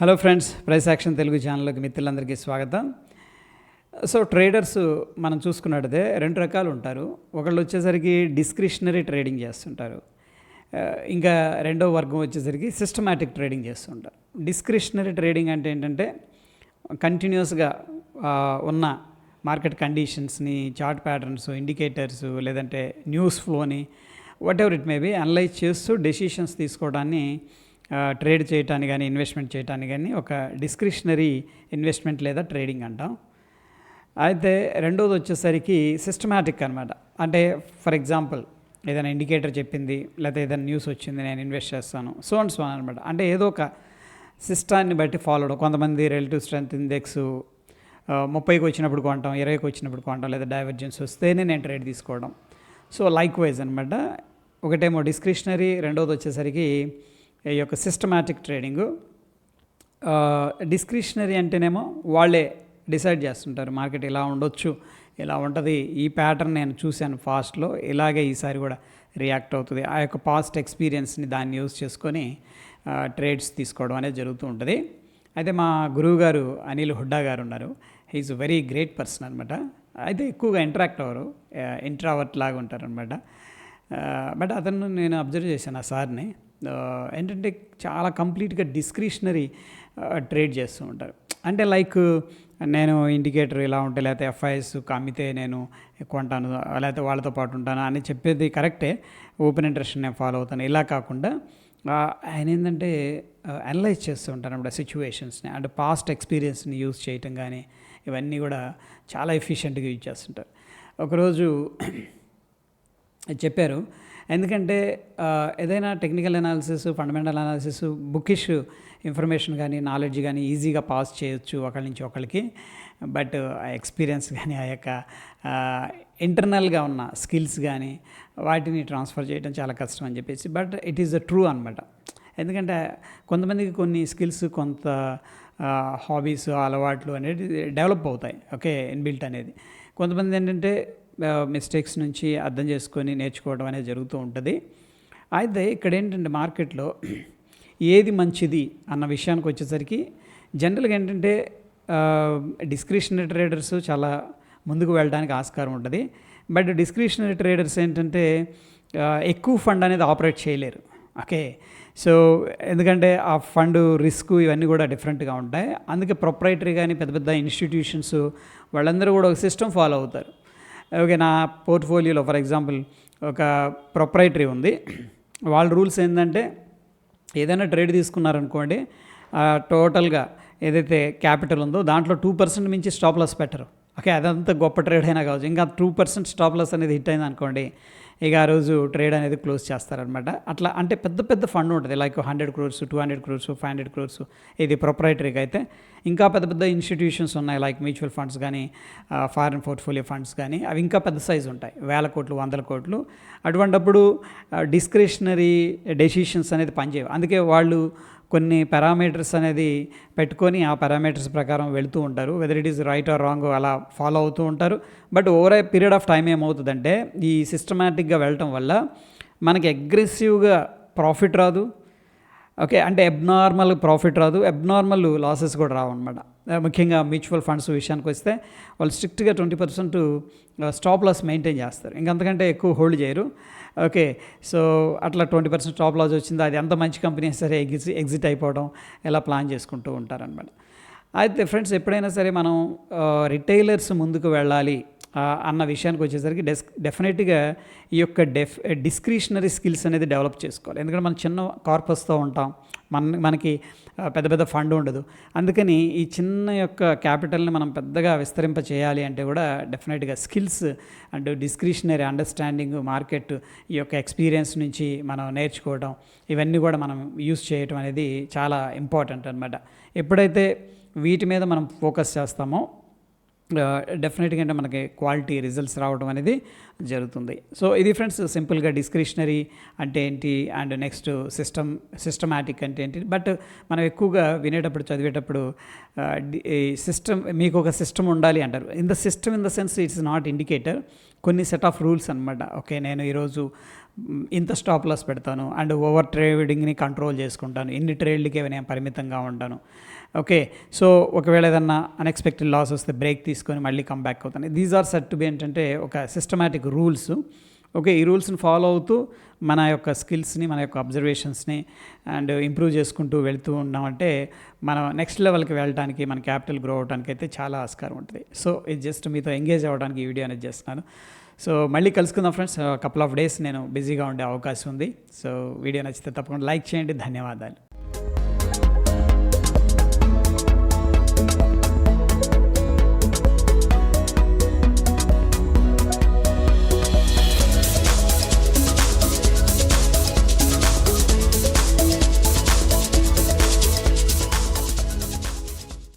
Hello friends, price action Telugu ఛానల్లోకి మిత్రులందరికీ స్వాగతం. సో ట్రేడర్స్ మనం చూసుకున్నట్టయితే రెండు రకాలు ఉంటారు. ఒకళ్ళు వచ్చేసరికి డిస్క్రిషనరీ ట్రేడింగ్ చేస్తుంటారు, ఇంకా రెండో వర్గం వచ్చేసరికి సిస్టమాటిక్ ట్రేడింగ్ చేస్తుంటారు. డిస్క్రిషనరీ ట్రేడింగ్ అంటే ఏంటంటే కంటిన్యూస్గా ఉన్న మార్కెట్ కండిషన్స్ని, చార్ట్ ప్యాటర్న్స్, ఇండికేటర్స్, లేదంటే న్యూస్ ఫ్లోని whatever it may be analyse చేస్తూ డెసిషన్స్ తీసుకోవడాన్ని ట్రేడ్ చేయటానికి కానీ ఇన్వెస్ట్మెంట్ చేయడానికి కానీ ఒక డిస్క్రిషనరీ ఇన్వెస్ట్మెంట్ లేదా ట్రేడింగ్ అంటాం. అయితే రెండోది వచ్చేసరికి సిస్టమాటిక్ అనమాట. అంటే ఫర్ ఎగ్జాంపుల్ ఏదైనా ఇండికేటర్ చెప్పింది, లేకపోతే ఏదైనా న్యూస్ వచ్చింది, నేను ఇన్వెస్ట్ చేస్తాను, సో అండ్ సో అనమాట. అంటే ఏదో ఒక సిస్టాన్ని బట్టి ఫాలో అవడం. కొంతమంది రిలేటివ్ స్ట్రెంత్ ఇండెక్స్ 30కి వచ్చినప్పుడు కొంటాం, 20కి వచ్చినప్పుడు కొంటాం, లేదా డైవర్జెన్స్ వస్తేనే నేను ట్రేడ్ తీసుకోవడం. సో లైక్ వైజ్ అనమాట. ఒకటేమో డిస్క్రిషనరీ, రెండోది వచ్చేసరికి ఈ యొక్క సిస్టమాటిక్ ట్రేడింగు. డిస్క్రిషనరీ అంటేనేమో వాళ్ళే డిసైడ్ చేస్తుంటారు, మార్కెట్ ఇలా ఉండొచ్చు, ఇలా ఉంటుంది, ఈ ప్యాటర్న్ నేను చూశాను ఫాస్ట్లో, ఇలాగే ఈసారి కూడా రియాక్ట్ అవుతుంది. ఆ యొక్క పాస్ట్ ఎక్స్పీరియన్స్ని దాన్ని యూజ్ చేసుకొని ట్రేడ్స్ తీసుకోవడం అనేది జరుగుతూ ఉంటుంది. అయితే మా గురువు గారు అనిల్ హుడ్డా గారు ఉన్నారు. హీఈస్ వెరీ గ్రేట్ పర్సన్ అనమాట. అయితే ఎక్కువగా ఇంటరాక్ట్ అవ్వరు, ఇంట్రావర్ట్ లాగా ఉంటారనమాట. బట్ అతను నేను అబ్జర్వ్ చేశాను, ఆ సార్ని. ఏంటంటే చాలా కంప్లీట్గా డిస్క్రిషనరీ ట్రేడ్ చేస్తూ ఉంటారు. అంటే లైక్ నేను ఇండికేటర్ ఇలా ఉంటే, లేకపోతే ఎఫ్ఐఎస్ అమ్మితే నేను కొంటాను, లేకపోతే వాళ్ళతో పాటు ఉంటాను అని చెప్పేది కరెక్టే. ఓపెన్ ఇంట్రెస్ట్ నేను ఫాలో అవుతాను, ఇలా కాకుండా ఆయన ఏంటంటే అనలైజ్ చేస్తూ ఉంటారు అన్నమాట సిచ్యువేషన్స్ని. అంటే పాస్ట్ ఎక్స్పీరియన్స్ని యూజ్ చేయటం కానీ ఇవన్నీ కూడా చాలా ఎఫిషియెంట్గా యూజ్ చేస్తుంటారు. ఒకరోజు చెప్పారు, ఎందుకంటే ఏదైనా technical analysis, fundamental analysis, bookish information కానీ నాలెడ్జ్ కానీ ఈజీగా పాస్ చేయొచ్చు ఒకరి నుంచి ఒకరికి. బట్ ఆ ఎక్స్పీరియన్స్ కానీ, ఆ యొక్క ఇంటర్నల్గా ఉన్న స్కిల్స్ కానీ వాటిని ట్రాన్స్ఫర్ చేయడం చాలా కష్టం అని చెప్పేసి. But it is the true అనమాట. ఎందుకంటే కొంతమందికి కొన్ని స్కిల్స్, కొంత హాబీస్, అలవాట్లు అనేది డెవలప్ అవుతాయి, ఓకే, ఇన్బిల్ట్ అనేది. కొంతమంది ఏంటంటే మిస్టేక్స్ నుంచి అర్థం చేసుకొని నేర్చుకోవడం అనేది జరుగుతూ ఉంటుంది. అయితే ఇక్కడ ఏంటంటే మార్కెట్లో ఏది మంచిది అన్న విషయానికి వచ్చేసరికి జనరల్గా ఏంటంటే డిస్క్రిషనరీ ట్రేడర్స్ చాలా ముందుకు వెళ్ళడానికి ఆస్కారం ఉంటుంది. బట్ డిస్క్రిషనరీ ట్రేడర్స్ ఏంటంటే ఎక్కువ ఫండ్ అనేది ఆపరేట్ చేయలేరు, ఓకే. సో ఎందుకంటే ఆ ఫండ్ రిస్క్ ఇవన్నీ కూడా డిఫరెంట్గా ఉంటాయి. అందుకే ప్రొప్రైటరీ కానీ పెద్ద పెద్ద ఇన్స్టిట్యూషన్స్ వాళ్ళందరూ కూడా ఒక సిస్టమ్ ఫాలో అవుతారు. ఓకే, నా పోర్ట్ఫోలియోలో ఫర్ ఎగ్జాంపుల్ ఒక ప్రొప్రైటరీ ఉంది. వాళ్ళ రూల్స్ ఏంటంటే ఏదైనా ట్రేడ్ తీసుకున్నారనుకోండి, టోటల్గా ఏదైతే క్యాపిటల్ ఉందో దాంట్లో 2% మించి స్టాప్ లాస్ పెట్టరు, ఓకే. అదంతా గొప్ప ట్రేడ్ అయినా కావచ్చు, ఇంకా 2% స్టాప్ లాస్ అనేది హిట్ అయింది అనుకోండి, ఇక ఆ రోజు ట్రేడ్ అనేది క్లోజ్ చేస్తారనమాట. అట్లా అంటే పెద్ద పెద్ద ఫండ్ ఉంటుంది, లైక్ 100 crores, 200 crores, 500 crores. ఇది ప్రొప్రైటరీకి. అయితే ఇంకా పెద్ద పెద్ద ఇన్స్టిట్యూషన్స్ ఉన్నాయి, లైక్ మ్యూచువల్ ఫండ్స్ కానీ, ఫారిన్ పోర్ట్ఫోలియో ఫండ్స్ కానీ, అవి ఇంకా పెద్ద సైజు ఉంటాయి, 1000 కోట్లు, 100 కోట్లు. అటువంటప్పుడు డిస్క్రిషనరీ డెసిషన్స్ అనేది పనిచేయవు. అందుకే వాళ్ళు కొన్ని పారామీటర్స్ అనేది పెట్టుకొని ఆ పారామీటర్స్ ప్రకారం వెళుతూ ఉంటారు. Whether it is right are wrong అలా ఫాలో అవుతూ ఉంటారు. But over a period of time ఏమవుతుందంటే ఈ సిస్టమాటిక్గా వెళ్ళటం వల్ల మనకి అగ్రెసివ్గా ప్రాఫిట్ రాదు, ఓకే. అంటే అబ్నార్మల్ ప్రాఫిట్ రాదు, అబ్నార్మల్ లాసెస్ కూడా రావు అనమాట. ముఖ్యంగా మ్యూచువల్ ఫండ్స్ విషయానికి వస్తే వాళ్ళు స్ట్రిక్ట్గా 20% స్టాప్ లాస్ మెయింటైన్ చేస్తారు, ఇంకంతకంటే ఎక్కువ హోల్డ్ చేయరు, ఓకే. సో అట్లా 20% స్టాప్ లాస్ వచ్చింది, అది ఎంత మంచి కంపెనీ సరే ఎగ్జిట్ అయిపోవడం ఇలా ప్లాన్ చేసుకుంటూ ఉంటారనమాట. అయితే ఫ్రెండ్స్, ఎప్పుడైనా సరే మనం రిటైలర్స్ ముందుకు వెళ్ళాలి అన్న విషయానికి వచ్చేసరికి డెఫినెట్గా ఈ యొక్క డిస్క్రిషనరీ స్కిల్స్ అనేది డెవలప్ చేసుకోవాలి. ఎందుకంటే మనం చిన్న కార్పస్తో ఉంటాం, మనకి పెద్ద పెద్ద ఫండ్ ఉండదు. అందుకని ఈ చిన్న యొక్క క్యాపిటల్ని మనం పెద్దగా విస్తరింప చేయాలి అంటే కూడా డెఫినెట్గా skills and discretionary understanding, market ఈ యొక్క ఎక్స్పీరియన్స్ నుంచి మనం నేర్చుకోవడం, ఇవన్నీ కూడా మనం యూస్ చేయటం అనేది చాలా ఇంపార్టెంట్ అనమాట. ఎప్పుడైతే వీటి మీద మనం ఫోకస్ చేస్తామో డెఫినెట్గా అంటే మనకి క్వాలిటీ రిజల్ట్స్ రావడం అనేది జరుగుతుంది. సో ఇది ఫ్రెండ్స్ సింపుల్గా డిస్క్రిషనరీ అంటే ఏంటి అండ్ నెక్స్ట్ సిస్టమాటిక్ అంటే ఏంటి. బట్ మనం ఎక్కువగా వినేటప్పుడు, చదివేటప్పుడు ఈ సిస్టమ్, మీకు ఒక సిస్టమ్ ఉండాలి అంటారు. In the system in the sense it's not indicator, కొన్ని సెట్ ఆఫ్ రూల్స్ అనమాట. ఓకే, నేను ఈరోజు ఇంత స్టాప్ లాస్ పెడతాను అండ్ ఓవర్ ట్రేడింగ్ని కంట్రోల్ చేసుకుంటాను, ఇన్ని ట్రేడ్లకే నేను పరిమితంగా ఉంటాను. ఓకే, సో ఒకవేళ ఏదన్నా అన్ఎక్స్పెక్టెడ్ లాస్ వస్తే బ్రేక్ తీసుకొని మళ్ళీ కమ్ బ్యాక్ అవుతాను. These are set to be ఏంటంటే ఒక సిస్టమాటిక్ రూల్స్. ఓకే, ఈ రూల్స్ని ఫాలో అవుతూ మన యొక్క స్కిల్స్ని, మన యొక్క అబ్జర్వేషన్స్ని అండ్ ఇంప్రూవ్ చేసుకుంటూ వెళ్తూ ఉన్నామంటే మనం నెక్స్ట్ లెవెల్కి వెళ్ళడానికి, మన క్యాపిటల్ గ్రో అవడానికి అయితే చాలా ఆస్కారం ఉంటుంది. సో ఇది జస్ట్ మీతో ఎంగేజ్ అవ్వడానికి ఈ వీడియో అనేది చేస్తున్నాను. సో మళ్ళీ కలుసుకుందాం ఫ్రెండ్స్. కపుల్ ఆఫ్ డేస్ నేను బిజీగా ఉండే అవకాశం ఉంది. సో వీడియో నచ్చితే తప్పకుండా లైక్ చేయండి. ధన్యవాదాలు.